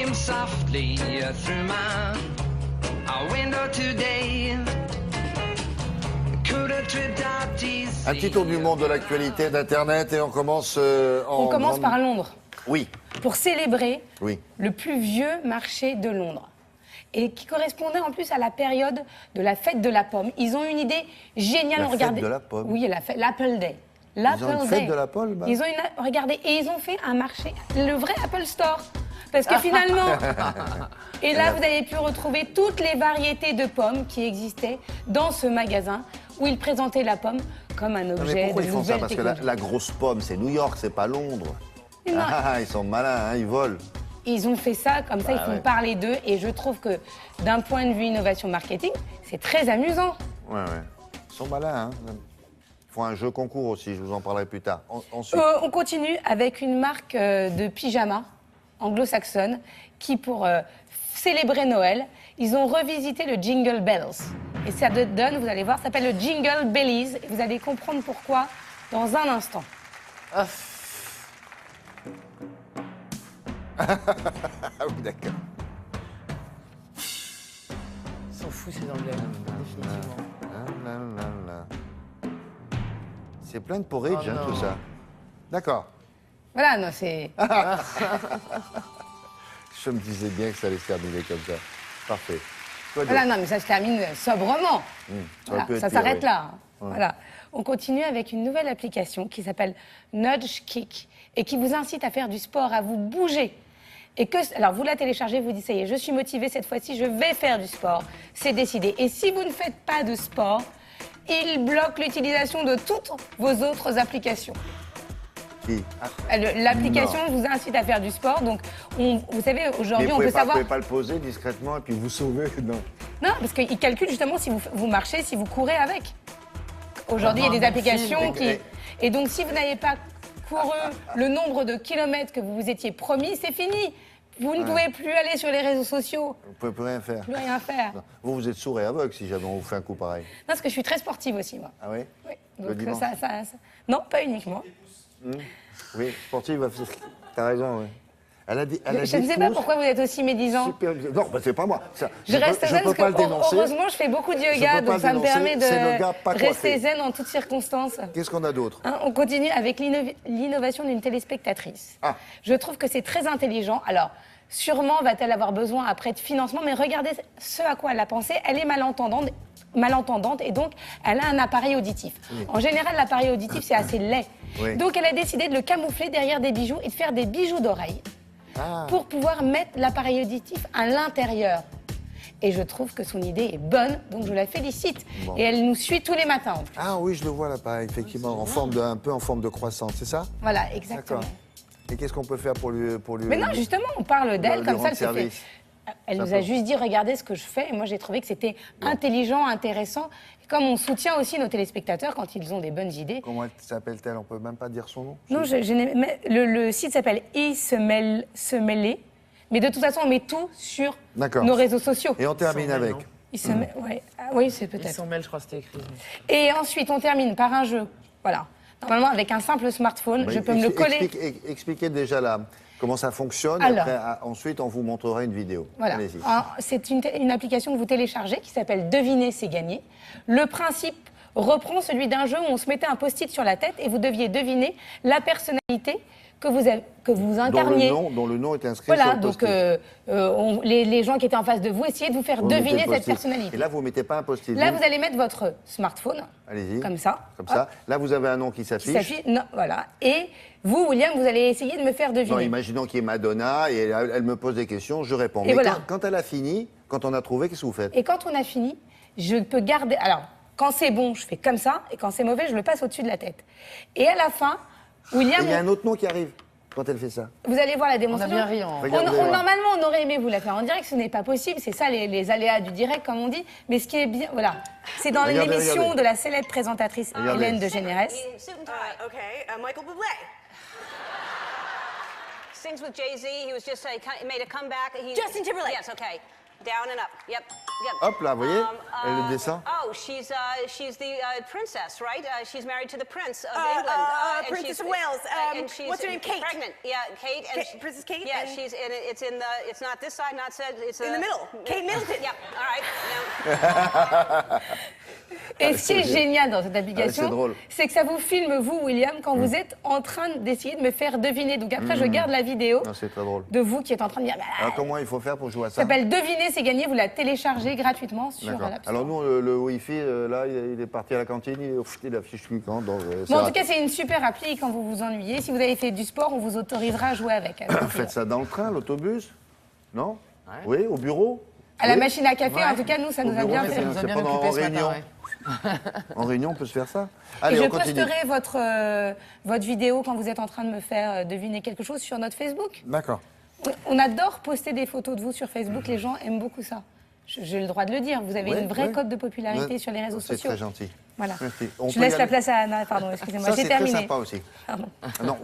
came softly through my window today. Un petit tour du monde de l'actualité d'Internet et on commence On commence par Londres. Oui. Pour célébrer Oui. le plus vieux marché de Londres. Et qui correspondait en plus à la période de la fête de la pomme. Ils ont une idée géniale. La fête de la pomme. Oui, l'Apple Day. Ils ont une fête de la pomme. Ils ont regardez, et ils ont fait un marché, le vrai Apple Store. Parce que finalement, et là vous avez pu retrouver toutes les variétés de pommes qui existaient dans ce magasin où ils présentaient la pomme comme un objet mais pourquoi de ils font ça? nouvelle Parce que technologie. la grosse pomme, c'est New York, c'est pas Londres. Mais non. Ils sont malins, hein, ils volent. Ils ont fait ça, comme ça, ils font parler d'eux. Et je trouve que, d'un point de vue innovation marketing, c'est très amusant. Ouais. Ils sont malins, hein. Ils font un jeu concours aussi, je vous en parlerai plus tard. Ensuite. On continue avec une marque de pyjama anglo-saxonne qui, pour célébrer Noël, ils ont revisité le Jingle Bells. Et ça donne, vous allez voir, ça s'appelle le Jingle Bellies. Et vous allez comprendre pourquoi dans un instant. Ah oui, d'accord. Ils sont fous ces Anglais, définitivement. C'est plein de porridge, Oh hein, non. tout ça. D'accord. Voilà, non, c'est... Je me disais bien que ça allait se terminer comme ça. Parfait. Quoi Voilà, d'autre? non, mais ça se termine sobrement. Ça aurait pu être Ça pire, s'arrête oui. là. Voilà. On continue avec une nouvelle application qui s'appelle Nudge Kick et qui vous incite à faire du sport, à vous bouger. Et que, alors vous la téléchargez, vous dites ça y est, je suis motivée cette fois-ci, je vais faire du sport. C'est décidé. Et si vous ne faites pas de sport, il bloque l'utilisation de toutes vos autres applications. Qui? L'application vous incite à faire du sport, donc vous savez, Mais aujourd'hui vous on peut pouvez savoir... pas le poser discrètement et puis vous sauver, non. Non, parce qu'il calcule justement si vous marchez, si vous courez avec. Aujourd'hui, il y a des applications qui... Et donc, si vous n'avez pas couru le nombre de kilomètres que vous vous étiez promis, c'est fini. Vous ne pouvez plus aller sur les réseaux sociaux, Vous pouvez plus rien faire. plus rien faire. Non. Vous êtes sourd et aveugle si jamais on vous fait un coup pareil. Non, parce que je suis très sportive aussi, moi. Ah oui? Oui. Le Donc, dimanche. Non, pas uniquement. Oui, sportive, t'as raison, oui. Elle a dit, Je ne sais pas pourquoi vous êtes aussi médisant. Super... Non, bah, c'est pas moi. Ça, Je reste zen peux parce pas le que, dénoncer. heureusement, je fais beaucoup de Je yoga, peux pas donc ça le me dénoncer, permet c'est le gars pas de rester coiffé. zen en toutes circonstances. Qu'est-ce qu'on a d'autre? Hein, on continue avec l'innovation d'une téléspectatrice. Ah. Je trouve que c'est très intelligent. Alors, sûrement va-t-elle avoir besoin après de financement, mais regardez ce à quoi elle a pensé. Elle est malentendante et donc elle a un appareil auditif. Oui. En général, l'appareil auditif, c'est assez laid. Oui. Donc, elle a décidé de le camoufler derrière des bijoux et de faire des bijoux d'oreille Ah. pour pouvoir mettre l'appareil auditif à l'intérieur. Et je trouve que son idée est bonne, donc je la félicite. Bon. Et elle nous suit tous les matins. En plus. Ah oui, je le vois là-bas, effectivement, un peu en forme de croissant, c'est ça? Voilà, exactement. D'accord. Et qu'est-ce qu'on peut faire pour lui... Mais non, justement, on parle d'elle lui comme ça, rendre elle s'est fait. service. Elle Ça nous a peut. juste dit, regardez ce que je fais. Et moi, j'ai trouvé que c'était intelligent, intéressant. Et comme on soutient aussi nos téléspectateurs quand ils ont des bonnes idées. Comment elle s'appelle-t-elle? On peut même pas dire son nom? Non, mais le site s'appelle Semelé. Mais de toute façon, on met tout sur D'accord. nos réseaux sociaux. Et on termine avec... Ouais. Ah, oui, c'est Ils peut-être. sont mail, je crois que c'était écrit. Et ensuite, on termine par un jeu. Voilà. Normalement, avec un simple smartphone, Bah, je peux me le coller. Expliquez déjà là comment ça fonctionne. Alors. Après, ensuite, on vous montrera une vidéo. Voilà. Allez-y. C'est une application que vous téléchargez qui s'appelle Deviner, c'est gagner. Le principe reprend celui d'un jeu où on se mettait un post-it sur la tête et vous deviez deviner la personnalité que vous incarniez. Dont le nom est inscrit Voilà, sur le donc post-it. les gens qui étaient en face de vous, essayez de vous faire Vous mettez deviner le cette post-it. personnalité. Et là, vous ne mettez pas un post-it. Là, vous allez mettre votre smartphone, Allez-y. comme ça. Comme ça. Là, vous avez un nom qui Qui s'affiche. s'affiche. Non, voilà. Et vous, William, vous allez essayer de me faire deviner. Non, imaginons qu'il y ait Madonna et elle me pose des questions, je réponds. Et Mais voilà. quand elle a fini, quand on a trouvé, qu'est-ce que vous faites? Et quand on a fini, je peux garder... Alors, quand c'est bon, je fais comme ça, et quand c'est mauvais, je le passe au-dessus de la tête. Et à la fin, Et William, il y a un autre nom qui arrive quand elle fait ça. vous allez voir la On a démonstration. bien ri en... Regarde, vous allez voir. Normalement, on aurait aimé vous la faire en direct, ce n'est pas possible, c'est ça les aléas du direct, comme on dit. Mais ce qui est bien, voilà, c'est dans Regardez, l'émission regardez. de la célèbre présentatrice Regardez. Hélène de Généresse. Suit and tie. Okay, Michael Bublé. Sings with Jay-Z. He was just he made a comeback. Justin Timberlake. Yes, okay. Down and up. Yep. Yep. Hop là, vous voyez, elle le descend. Oh, she's the princess, right? She's married to the prince of England. And Princess she's- of Wales. and she's What's her name? Kate. Pregnant. Yeah, Kate. And Princess Kate. Yeah, and she's in. It's in the. It's not this side. Not said. It's in the middle. Kate Middleton. Yep. All right. Now, Et ce qui est génial dans cette c'est application, drôle. c'est que ça vous filme, vous, William, quand vous êtes en train d'essayer de me faire deviner. Donc après, je garde la vidéo Non, c'est très drôle. de vous qui êtes en train de dire... Alors comment il faut faire pour jouer à Ça ça? s'appelle Deviner, c'est gagné. Vous la téléchargez gratuitement sur D'accord. l'App Store. Alors nous, le Wi-Fi, là, il est parti à la cantine, il affiche plus quand. Donc, c'est Bon, en tout raté. cas, c'est une super appli quand vous vous ennuyez. Si vous avez fait du sport, on vous autorisera à jouer avec. Faites ça dans le train, l'autobus? Non? Oui, au bureau? À la Oui. machine à café, en tout cas, nous, ça nous a bureau, bien mais fait. Ça nous a c'est bien pendant- occupé en ce matin, réunion. ouais. En réunion, on peut se faire ça? Et Allez, je on continue. posterai votre vidéo quand vous êtes en train de me faire deviner quelque chose sur notre Facebook. D'accord. On adore poster des photos de vous sur Facebook. Les gens aiment beaucoup ça. J'ai le droit de le dire. Vous avez Ouais, une vraie ouais. cote de popularité Ouais. sur les réseaux C'est sociaux. très gentil. Voilà. Merci. On Je peut y laisse la aller? place à Anna. Pardon, excusez-moi. Ça, J'ai c'est très terminé. sympa aussi. Pardon. Non,